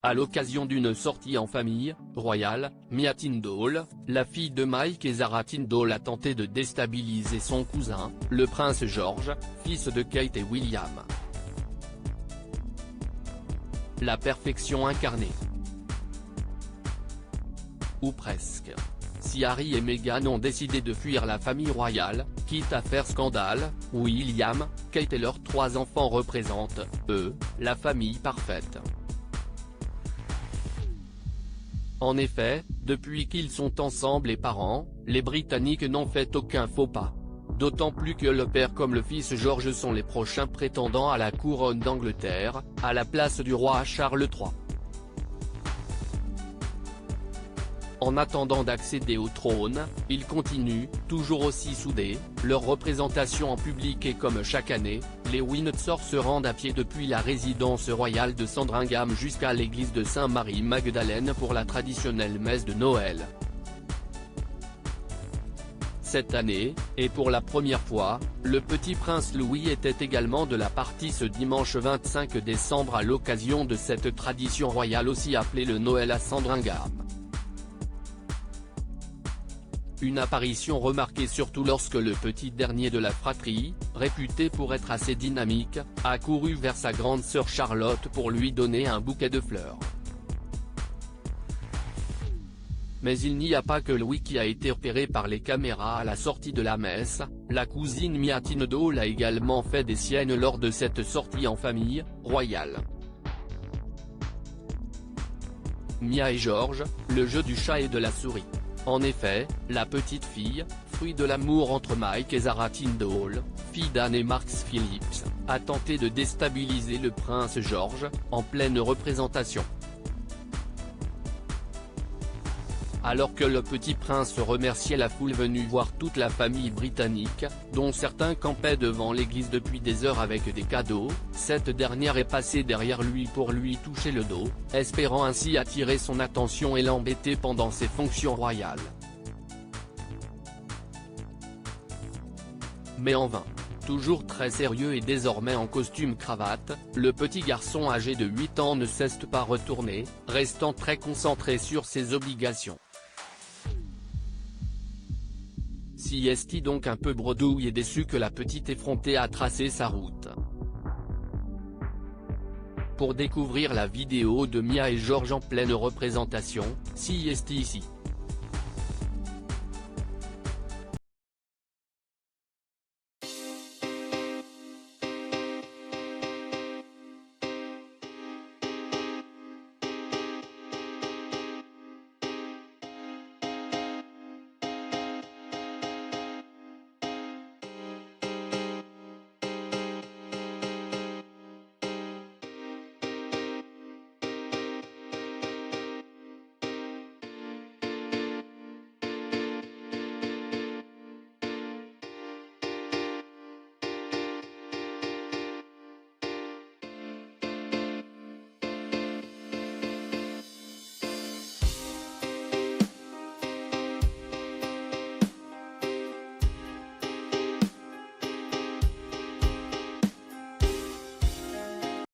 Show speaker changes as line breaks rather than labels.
À l'occasion d'une sortie en famille royale, Mia Tindall, la fille de Mike et Zara Tindall a tenté de déstabiliser son cousin, le prince George, fils de Kate et William. La perfection incarnée. Ou presque. Si Harry et Meghan ont décidé de fuir la famille royale, quitte à faire scandale, William, Kate et leurs 3 enfants représentent, eux, la famille parfaite. En effet, depuis qu'ils sont ensemble et parents, les Britanniques n'ont fait aucun faux pas. D'autant plus que le père comme le fils George sont les prochains prétendants à la couronne d'Angleterre, à la place du roi Charles III. En attendant d'accéder au trône, ils continuent, toujours aussi soudés, leur représentation en public et comme chaque année, les Windsor se rendent à pied depuis la résidence royale de Sandringham jusqu'à l'église de Saint-Marie-Magdalène pour la traditionnelle messe de Noël. Cette année, et pour la première fois, le petit prince Louis était également de la partie ce dimanche 25 décembre à l'occasion de cette tradition royale aussi appelée le Noël à Sandringham. Une apparition remarquée surtout lorsque le petit dernier de la fratrie, réputé pour être assez dynamique, a couru vers sa grande sœur Charlotte pour lui donner un bouquet de fleurs. Mais il n'y a pas que Louis qui a été repéré par les caméras à la sortie de la messe, la cousine Mia Tindall a également fait des siennes lors de cette sortie en famille royale. Mia et George, le jeu du chat et de la souris. En effet, la petite fille, fruit de l'amour entre Mike et Zara Tindall, fille d'Anne et Mark Phillips, a tenté de déstabiliser le prince George, en pleine représentation. Alors que le petit prince remerciait la foule venue voir toute la famille britannique, dont certains campaient devant l'église depuis des heures avec des cadeaux, cette dernière est passée derrière lui pour lui toucher le dos, espérant ainsi attirer son attention et l'embêter pendant ses fonctions royales. Mais en vain. Toujours très sérieux et désormais en costume cravate, le petit garçon âgé de 8 ans ne cesse pas retourner, restant très concentré sur ses obligations. Si est donc un peu bredouille et déçu que la petite effrontée a tracé sa route. Pour découvrir la vidéo de Mia et George en pleine représentation, si est ici.